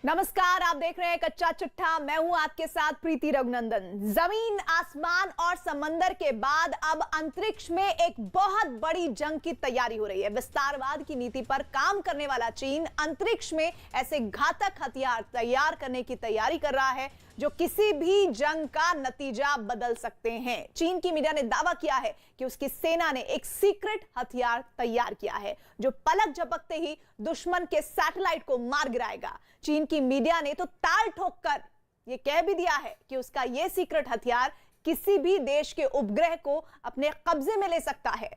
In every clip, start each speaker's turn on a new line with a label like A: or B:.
A: नमस्कार, आप देख रहे हैं कच्चा चिट्ठा। मैं हूं आपके साथ प्रीति रघुनंदन। जमीन, आसमान और समंदर के बाद अब अंतरिक्ष में एक बहुत बड़ी जंग की तैयारी हो रही है। विस्तारवाद की नीति पर काम करने वाला चीन अंतरिक्ष में ऐसे घातक हथियार तैयार करने की तैयारी कर रहा है जो किसी भी जंग का नतीजा बदल सकते हैं। चीन की मीडिया ने दावा किया है कि उसकी सेना ने एक सीक्रेट हथियार तैयार किया है जो पलक झपकते ही दुश्मन के सैटेलाइट को मार गिराएगा। चीन की मीडिया ने तो ताल ठोककर यह कह भी दिया है कि उसका यह सीक्रेट हथियार किसी भी देश के उपग्रह को अपने कब्जे में ले सकता है।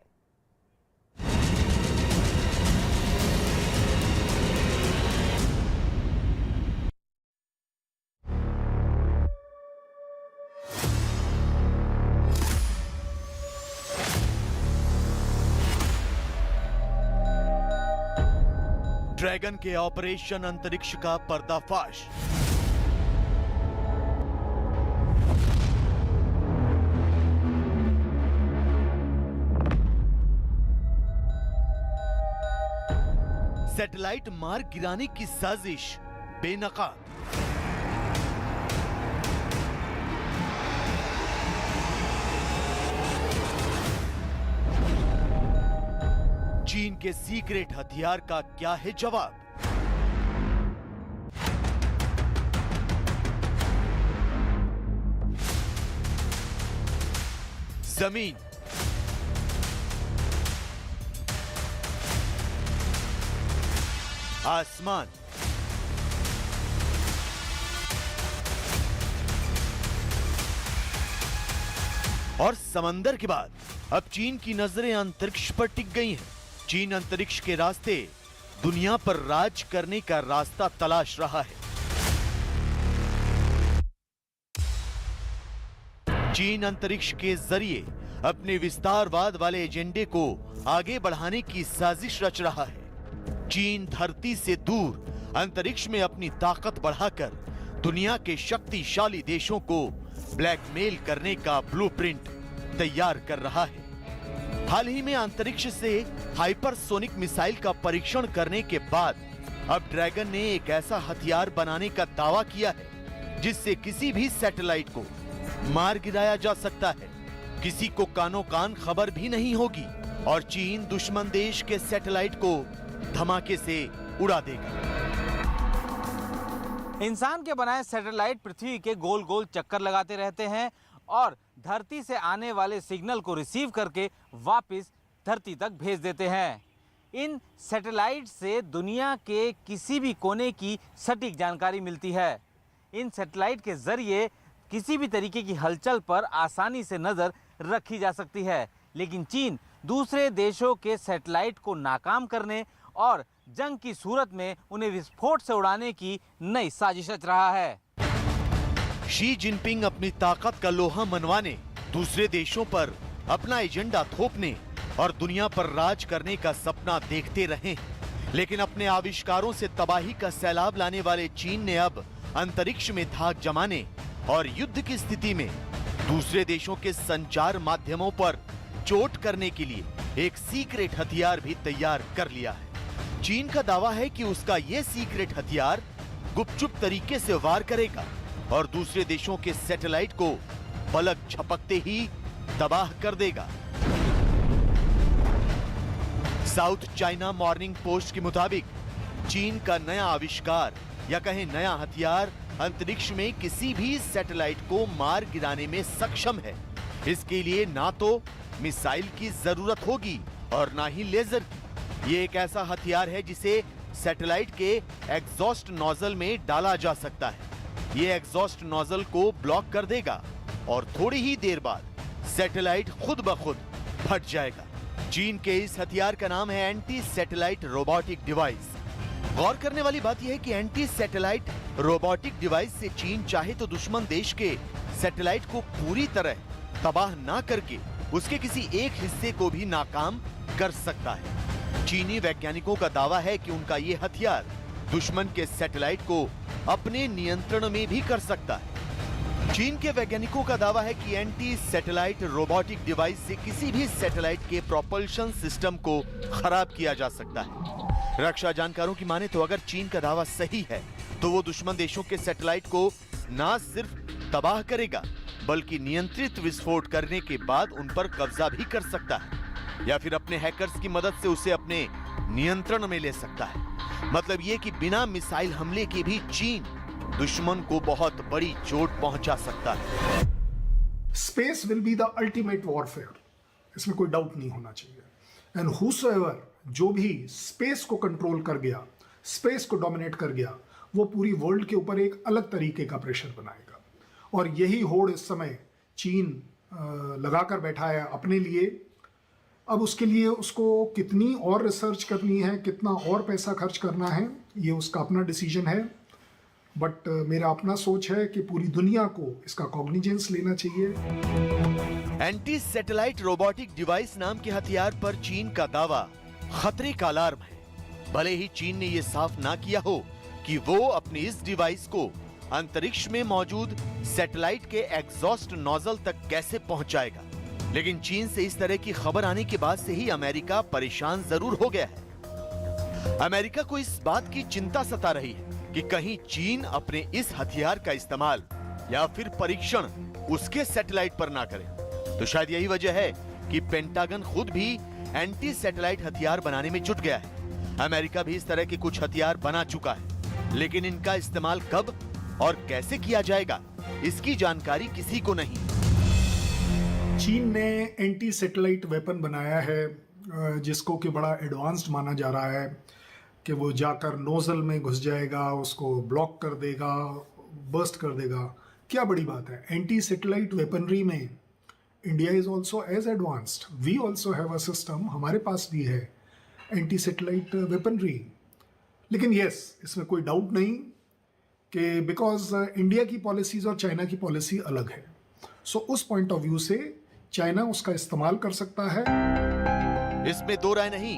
B: ड्रैगन के ऑपरेशन अंतरिक्ष का पर्दाफाश। सैटेलाइट मार गिराने की साजिश बेनकाब। चीन के सीक्रेट हथियार का क्या है जवाब? जमीन, आसमान, और समंदर के बाद अब चीन की नजरें अंतरिक्ष पर टिक गई हैं। चीन अंतरिक्ष के रास्ते दुनिया पर राज करने का रास्ता तलाश रहा है। चीन अंतरिक्ष के जरिए अपने विस्तारवाद वाले एजेंडे को आगे बढ़ाने की साजिश रच रहा है। चीन धरती से दूर अंतरिक्ष में अपनी ताकत बढ़ाकर दुनिया के शक्तिशाली देशों को ब्लैकमेल करने का ब्लूप्रिंट तैयार कर रहा है। हाल ही में अंतरिक्ष से हाइपरसोनिक मिसाइल का परीक्षण करने के बाद अब ड्रैगन ने एक ऐसा हथियार बनाने का दावा किया है जिससे किसी भी सैटेलाइट को मार गिराया जा सकता है। किसी को कानो कान खबर भी नहीं होगी और चीन दुश्मन देश के सैटेलाइट को धमाके से उड़ा देगा।
C: इंसान के बनाए सैटेलाइट पृथ्वी के गोल गोल चक्कर लगाते रहते हैं और धरती से आने वाले सिग्नल को रिसीव करके वापस धरती तक भेज देते हैं। इन सैटेलाइट से दुनिया के किसी भी कोने की सटीक जानकारी मिलती है। इन सैटेलाइट के जरिए किसी भी तरीके की हलचल पर आसानी से नज़र रखी जा सकती है। लेकिन चीन दूसरे देशों के सैटेलाइट को नाकाम करने और जंग की सूरत में उन्हें विस्फोट से उड़ाने की नई साजिश रच रहा है।
B: शी जिनपिंग अपनी ताकत का लोहा मनवाने, दूसरे देशों पर अपना एजेंडा थोपने और दुनिया पर राज करने का सपना देखते रहे। लेकिन अपने आविष्कारों से तबाही का सैलाब लाने वाले चीन ने अब अंतरिक्ष में धाक जमाने और युद्ध की स्थिति में दूसरे देशों के संचार माध्यमों पर चोट करने के लिए एक सीक्रेट हथियार भी तैयार कर लिया है। चीन का दावा है कि उसका यह सीक्रेट हथियार गुपचुप तरीके से वार करेगा और दूसरे देशों के सैटेलाइट को पलक झपकते ही तबाह कर देगा। साउथ चाइना मॉर्निंग पोस्ट के मुताबिक चीन का नया आविष्कार या कहें नया हथियार अंतरिक्ष में किसी भी सैटेलाइट को मार गिराने में सक्षम है। इसके लिए ना तो मिसाइल की जरूरत होगी और ना ही लेजर की। ये एक ऐसा हथियार है जिसे सैटेलाइट के एग्जॉस्ट नोजल में डाला जा सकता है। ये एग्जॉस्ट नोजल को ब्लॉक कर देगा और थोड़ी ही देर बाद सैटेलाइट खुद ब खुद फट जाएगा। चीन के इस हथियार का नाम है एंटी सैटेलाइट रोबोटिक डिवाइस। गौर करने वाली बात यह है कि एंटी सैटेलाइट रोबोटिक डिवाइस से चीन चाहे तो दुश्मन देश के सैटेलाइट को पूरी तरह तबाह ना करके उसके किसी एक हिस्से को भी नाकाम कर सकता है। चीनी वैज्ञानिकों का दावा है कि उनका ये हथियार दुश्मन के सैटेलाइट को अपने नियंत्रण में भी कर सकता है। चीन के वैज्ञानिकों का दावा है कि एंटी सैटेलाइट रोबोटिक डिवाइस से किसी भी सैटेलाइट के प्रोपल्शन सिस्टम को खराब किया जा सकता है। रक्षा जानकारों की माने तो अगर चीन का दावा सही है तो वो दुश्मन देशों के सैटेलाइट को ना सिर्फ तबाह करेगा बल्कि नियंत्रित विस्फोट करने के बाद उन पर कब्जा भी कर सकता है या फिर अपने हैकर्स की मदद से उसे अपने नियंत्रण में ले सकता है। मतलब ये कि बिना मिसाइल हमले के भी चीन दुश्मन को बहुत बड़ी चोट पहुंचा सकता है।
D: Space will be the ultimate warfare, इसमें कोई डाउट नहीं होना चाहिए। एंड हुसोएवर जो भी स्पेस को कंट्रोल कर गया, स्पेस को डोमिनेट कर गया, वो पूरी वर्ल्ड के ऊपर एक अलग तरीके का प्रेशर बनाएगा। और यही होड़ इस समय चीन लगाकर बैठा है अपने लिए। अब उसके लिए उसको कितनी और रिसर्च करनी है, कितना और पैसा खर्च करना है, ये उसका अपना डिसीजन है। बट मेरा अपना सोच है कि पूरी दुनिया को इसका कॉग्निजेंस लेना चाहिए।
B: एंटी सैटेलाइट रोबोटिक डिवाइस नाम के हथियार पर चीन का दावा खतरे का अलार्म है। भले ही चीन ने यह साफ ना किया हो कि वो अपनी इस डिवाइस को अंतरिक्ष में मौजूद सैटेलाइट के एग्जॉस्ट नोजल तक कैसे पहुंचाएगा, लेकिन चीन से इस तरह की खबर आने के बाद से ही अमेरिका परेशान जरूर हो गया है। अमेरिका को इस बात की चिंता सता रही है कि कहीं चीन अपने इस हथियार का इस्तेमाल या फिर परीक्षण उसके सैटेलाइट पर ना करे। तो शायद यही वजह है कि पेंटागन खुद भी एंटी सैटेलाइट हथियार बनाने में जुट गया है। अमेरिका भी इस तरह के कुछ हथियार बना चुका है, लेकिन इनका इस्तेमाल कब और कैसे किया जाएगा, इसकी जानकारी किसी को नहीं।
D: चीन ने एंटी सैटेलाइट वेपन बनाया है जिसको कि बड़ा एडवांस्ड माना जा रहा है कि वो जाकर नोजल में घुस जाएगा, उसको ब्लॉक कर देगा, बर्स्ट कर देगा। क्या बड़ी बात है। एंटी सैटेलाइट वेपनरी में India is also as advanced. We also have a system, हमारे पास भी है एंटी सैटेलाइट वेपनरी। लेकिन यस, इसमें कोई डाउट नहीं कि बिकॉज इंडिया की पॉलिसीज और चाइना की पॉलिसी अलग है, सो उस पॉइंट ऑफ व्यू से चाइना उसका इस्तेमाल कर सकता है।
B: इसमें दो राय नहीं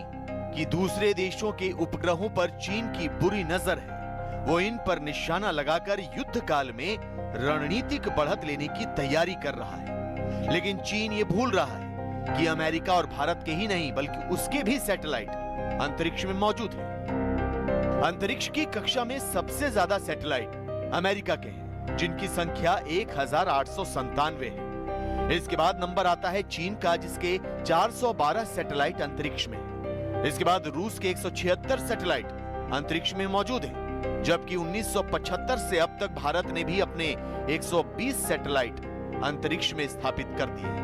B: कि दूसरे देशों के उपग्रहों पर चीन की बुरी नजर है। वो इन पर निशाना लगाकर युद्ध काल में रणनीतिक बढ़त लेने की तैयारी कर रहा है। लेकिन चीन ये भूल रहा है कि अमेरिका और भारत के ही नहीं बल्कि उसके भी सैटेलाइट अंतरिक्ष में मौजूद हैं। अंतरिक्ष की कक्षा में सबसे ज्यादा सैटेलाइट अमेरिका के हैं, जिनकी संख्या 1897 है। इसके बाद नंबर आता है चीन का, जिसके 412 सैटेलाइट अंतरिक्ष में। इसके बाद रूस के 176 सैटेलाइट अंतरिक्ष में मौजूद हैं, जबकि 1975 से अब तक भारत ने भी अपने 120 सैटेलाइट अंतरिक्ष में स्थापित कर दिए।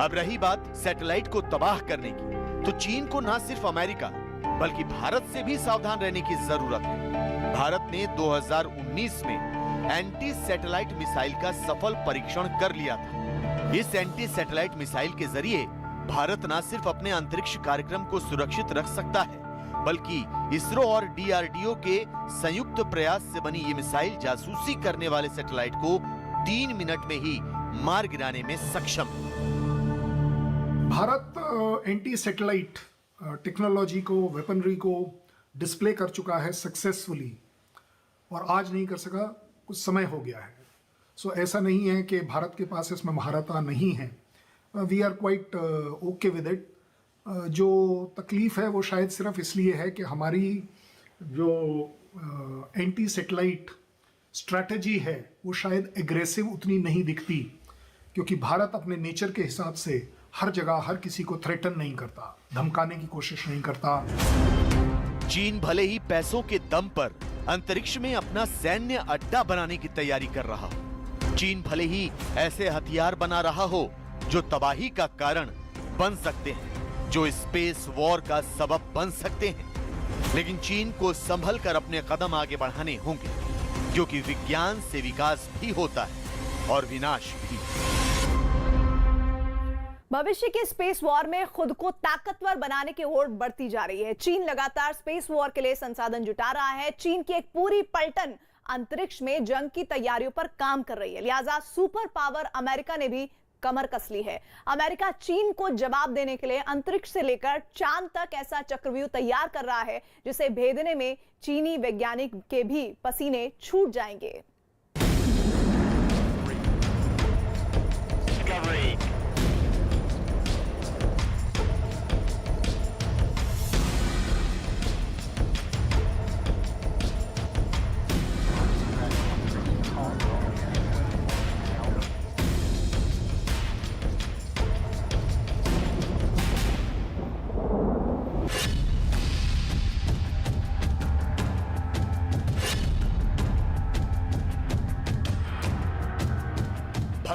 B: अब रही बात सैटेलाइट को तबाह करने की, तो चीन को न सिर्फ अमेरिका बल्कि भारत से भी सावधान रहने की जरूरत है। भारत ने 2019 में एंटी सैटेलाइट मिसाइल का सफल परीक्षण कर लिया था। इस एंटी सैटेलाइट मिसाइल के जरिए भारत न सिर्फ अपने अंतरिक्ष कार्यक्रम को सुरक्षित रख सकता है, बल्कि इसरो और डीआरडीओ के संयुक्त प्रयास से बनी ये मिसाइल जासूसी करने वाले सैटेलाइट को 3 मिनट में ही मार गिराने में सक्षम है।
D: भारत एंटी सैटेलाइट टेक्नोलॉजी को, वेपनरी को डिस्प्ले कर चुका है सक्सेसफुली, और आज नहीं कर सका, कुछ समय हो गया है। सो ऐसा नहीं है कि भारत के पास इसमें महारत नहीं है। We are quite okay with it. जो तकलीफ है वो शायद सिर्फ इसलिए है कि हमारी जो एंटी सैटेलाइट स्ट्रैटेजी है वो शायद एग्रेसिव उतनी नहीं दिखती, क्योंकि भारत अपने नेचर के हिसाब से हर जगह हर किसी को थ्रेटन नहीं करता, धमकाने की कोशिश नहीं करता।
B: चीन भले ही पैसों के दम पर अंतरिक्ष में अपना सैन्य अड्डा बनाने की तैयारी कर रहा हो, चीन भले ही ऐसे हथियार बना रहा हो जो तबाही का कारण बन सकते हैं, जो स्पेस वॉर का सबब बन सकते हैं, लेकिन चीन को संभल कर अपने कदम आगे बढ़ाने होंगे, क्योंकि विज्ञान से विकास भी होता है और विनाश भी।
A: भविष्य के स्पेस वॉर में खुद को ताकतवर बनाने की होड़ बढ़ती जा रही है। चीन लगातार स्पेस वॉर के लिए संसाधन जुटा रहा है। चीन की एक पूरी पलटन अंतरिक्ष में जंग की तैयारियों पर काम कर रही है, लिहाजा सुपर पावर अमेरिका ने भी कमर कस ली है। अमेरिका चीन को जवाब देने के लिए अंतरिक्ष से लेकर चांद तक ऐसा चक्रव्यूह तैयार कर रहा है जिसे भेदने में चीनी वैज्ञानिक के भी पसीने छूट जाएंगे।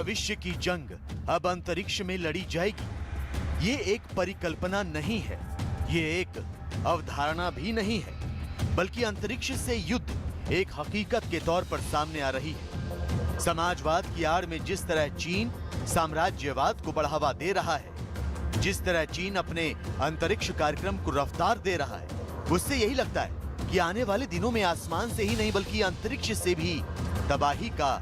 B: भविष्य की जंग अब अंतरिक्ष में लड़ी जाएगी। ये एक परिकल्पना नहीं है, ये एक अवधारणा भी नहीं है, बल्कि अंतरिक्ष से युद्ध एक हकीकत के तौर पर सामने आ रही है। समाजवाद की आड़ में जिस तरह चीन साम्राज्यवाद को बढ़ावा दे रहा है, जिस तरह चीन अपने अंतरिक्ष कार्यक्रम को रफ्तार दे रहा है, उससे यही लगता है कि आने वाले दिनों में आसमान से ही नहीं बल्कि अंतरिक्ष से भी तबाही का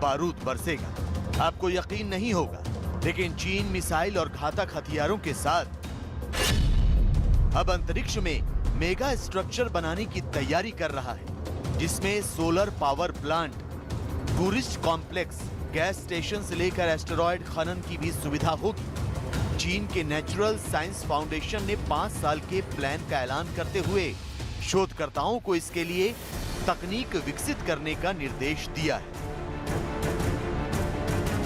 B: बारूद बरसेगा। आपको यकीन नहीं होगा, लेकिन चीन मिसाइल और घातक हथियारों के साथ अब अंतरिक्ष में मेगा स्ट्रक्चर बनाने की तैयारी कर रहा है, जिसमें solar power plant, tourist complex, gas station से लेकर एस्टेरॉयड खनन की भी सुविधा होगी। चीन के नेचुरल साइंस फाउंडेशन ने 5 साल के प्लान का ऐलान करते हुए शोधकर्ताओं को इसके लिए तकनीक विकसित करने का निर्देश दिया है।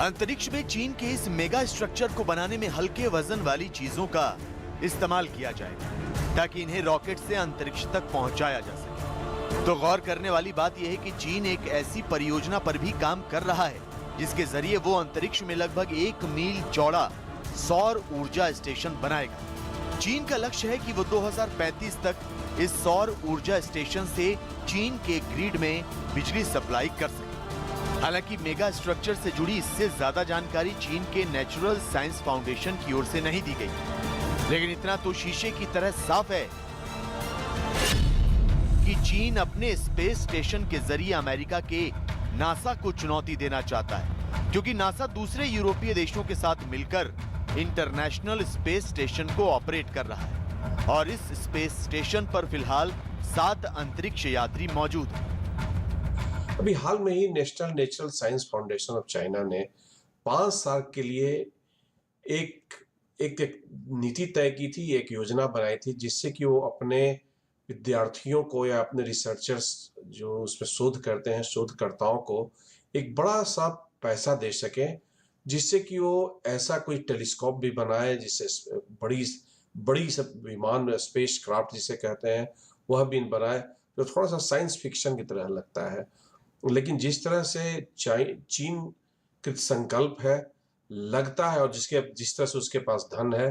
B: अंतरिक्ष में चीन के इस मेगा स्ट्रक्चर को बनाने में हल्के वजन वाली चीजों का इस्तेमाल किया जाएगा ताकि इन्हें रॉकेट से अंतरिक्ष तक पहुंचाया जा सके। तो गौर करने वाली बात यह है कि चीन एक ऐसी परियोजना पर भी काम कर रहा है जिसके जरिए वो अंतरिक्ष में लगभग 1 मील चौड़ा सौर ऊर्जा स्टेशन बनाएगा। चीन का लक्ष्य है कि वो 2035 तक इस सौर ऊर्जा स्टेशन से चीन के ग्रिड में बिजली सप्लाई कर सके। हालांकि मेगा स्ट्रक्चर से जुड़ी इससे ज्यादा जानकारी चीन के नेचुरल साइंस फाउंडेशन की ओर से नहीं दी गई, लेकिन इतना तो शीशे की तरह साफ है कि चीन अपने स्पेस स्टेशन के जरिए अमेरिका के नासा को चुनौती देना चाहता है, क्योंकि नासा दूसरे यूरोपीय देशों के साथ मिलकर इंटरनेशनल स्पेस स्टेशन को ऑपरेट कर रहा है और इस स्पेस स्टेशन पर फिलहाल 7 अंतरिक्ष यात्री मौजूद हैं।
E: अभी हाल में ही national natural science foundation of China ने 5 साल के लिए एक नीति तय की थी, एक योजना बनाई थी, जिससे कि वो अपने विद्यार्थियों को या अपने रिसर्चर्स जो उसमें शोध करते हैं, शोधकर्ताओं को एक बड़ा सा पैसा दे सके, जिससे कि वो ऐसा कोई टेलीस्कोप भी बनाए, जिससे बड़ी सब विमान, स्पेस क्राफ्ट जिसे कहते हैं, वह भी बनाए, जो थोड़ा सा साइंस फिक्शन की तरह लगता है। लेकिन जिस तरह से चीन कृत संकल्प है, लगता है, और जिस तरह से उसके पास धन है,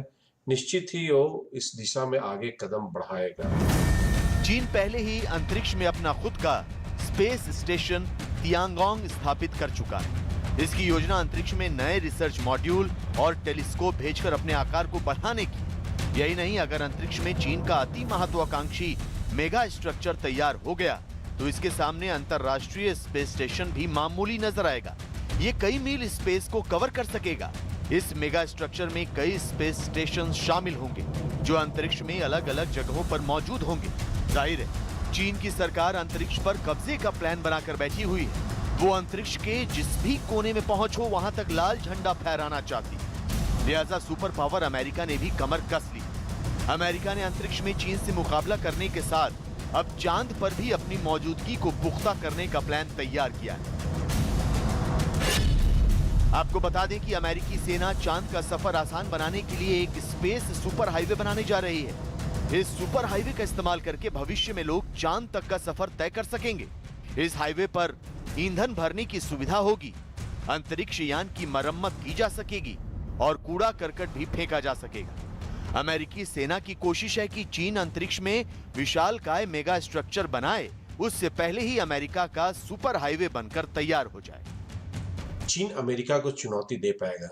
E: निश्चित ही वो इस दिशा में आगे कदम बढ़ाएगा।
B: चीन पहले ही अंतरिक्ष में अपना खुद का स्पेस स्टेशन तियांगोंग स्थापित कर चुका है। इसकी योजना अंतरिक्ष में नए रिसर्च मॉड्यूल और टेलीस्कोप भेजकर अपने आकार को बढ़ाने की। यही नहीं, अगर अंतरिक्ष में चीन का अति महत्वाकांक्षी मेगा स्ट्रक्चर तैयार हो गया तो इसके सामने अंतरराष्ट्रीय स्पेस स्टेशन भी मामूली नजर आएगा। ये कई मील स्पेस को कवर कर सकेगा। इस मेगा स्ट्रक्चर में कई स्पेस स्टेशन शामिल होंगे जो अंतरिक्ष में अलग अलग जगहों पर मौजूद होंगे। जाहिर है, चीन की सरकार अंतरिक्ष पर कब्जे का प्लान बनाकर बैठी हुई है। वो अंतरिक्ष के जिस भी कोने में पहुंच हो, वहां तक लाल झंडा फहराना चाहती है। लिहाजा सुपर पावर अमेरिका ने भी कमर कस ली। अमेरिका ने अंतरिक्ष में चीन से मुकाबला करने के साथ अब चांद पर भी अपनी मौजूदगी को पुख्ता करने का प्लान तैयार किया है। आपको बता दें कि अमेरिकी सेना चांद का सफर आसान बनाने के लिए एक स्पेस सुपर हाईवे बनाने जा रही है। इस सुपर हाईवे का इस्तेमाल करके भविष्य में लोग चांद तक का सफर तय कर सकेंगे। इस हाईवे पर ईंधन भरने की सुविधा होगी, अंतरिक्ष यान की मरम्मत की जा सकेगी और कूड़ा करकट भी फेंका जा सकेगा। अमेरिकी सेना की कोशिश है कि चीन अंतरिक्ष में विशालकाय मेगा स्ट्रक्चर बनाए, उससे पहले ही अमेरिका का सुपर हाईवे बनकर तैयार हो जाए।
E: चीन अमेरिका को चुनौती दे पाएगा।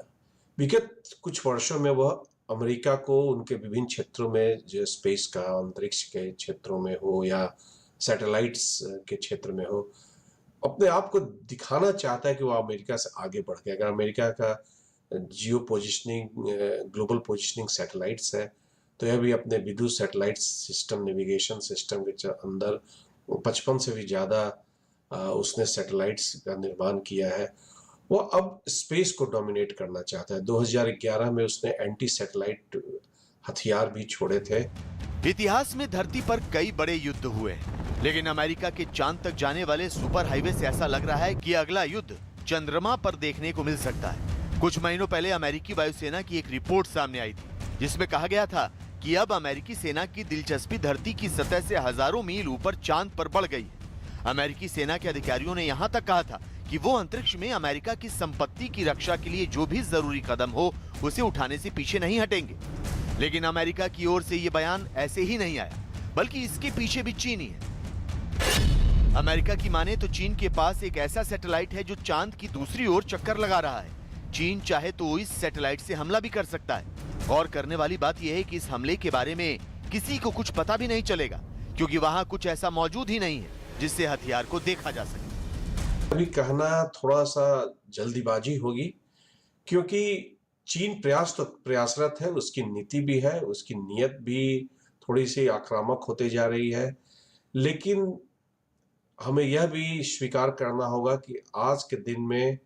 E: विगत कुछ वर्षों में वह अमेरिका को उनके विभिन्न क्षेत्रों में, जो स्पेस का, अंतरिक्ष के क्षेत्रों में हो या सैटेलाइट्स के क्षेत्र में हो, अपने आप को दिखाना चाहता है कि वह अमेरिका से आगे बढ़ गया। अगर अमेरिका का जियो पोजिशनिंग, ग्लोबल पोजिशनिंग सैटेलाइट्स है, तो यह भी अपने विद्युत सैटेलाइट सिस्टम, नेविगेशन सिस्टम के अंदर 55 से भी ज़्यादा उसने सैटेलाइट्स का निर्माण किया है। वो अब स्पेस को डोमिनेट करना चाहता है। 2011 में उसने एंटी सैटेलाइट हथियार भी छोड़े थे।
B: इतिहास में धरती पर कई बड़े युद्ध हुए, लेकिन अमेरिका के चांद तक जाने वाले सुपर हाईवे से ऐसा लग रहा है कि अगला युद्ध चंद्रमा पर देखने को मिल सकता है। कुछ महीनों पहले अमेरिकी वायुसेना की एक रिपोर्ट सामने आई थी, जिसमें कहा गया था कि अब अमेरिकी सेना की दिलचस्पी धरती की सतह से हजारों मील ऊपर चांद पर बढ़ गई है। अमेरिकी सेना के अधिकारियों ने यहां तक कहा था कि वो अंतरिक्ष में अमेरिका की संपत्ति की रक्षा के लिए जो भी जरूरी कदम हो उसे उठाने से पीछे नहीं हटेंगे। लेकिन अमेरिका की ओर से ये बयान ऐसे ही नहीं आया, बल्कि इसके पीछे भी चीन ही है। अमेरिका की माने तो चीन के पास एक ऐसा सैटेलाइट है जो चांद की दूसरी ओर चक्कर लगा रहा है। चीन चाहे तो इस सैटेलाइट से हमला भी कर सकता है। और करने वाली बात यह है कि इस हमले के बारे में किसी को कुछ पता भी नहीं चलेगा, क्योंकि वहां कुछ ऐसा मौजूद ही नहीं है जिससे हथियार को देखा जा सके।
E: अभी कहना थोड़ा सा जल्दीबाजी होगी, क्योंकि चीन प्रयासरत है, उसकी नीति भी है, उसकी नीयत भी थोड़ी सी आक्रामक होते जा रही है। लेकिन हमें यह भी स्वीकार करना होगा कि आज के दिन में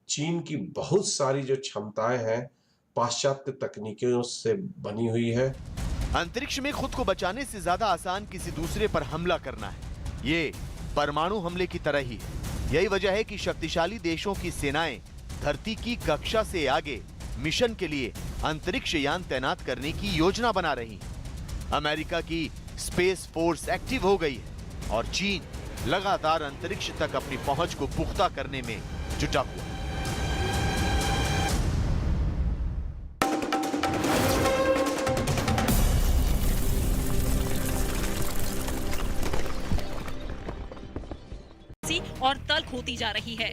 E: चीन की बहुत सारी जो क्षमताएं हैं पाश्चात्य तकनीकों से बनी हुई है।
B: अंतरिक्ष में खुद को बचाने से ज्यादा आसान किसी दूसरे पर हमला करना है। ये परमाणु हमले की तरह ही है। यही वजह है कि शक्तिशाली देशों की सेनाएं धरती की कक्षा से आगे मिशन के लिए अंतरिक्ष यान तैनात करने की योजना बना रही हैं। अमेरिका की स्पेस फोर्स एक्टिव हो गई है और चीन लगातार अंतरिक्ष तक अपनी पहुंच को पुख्ता करने में जुटा हुआ है।
F: और तल्ख होती जा रही है।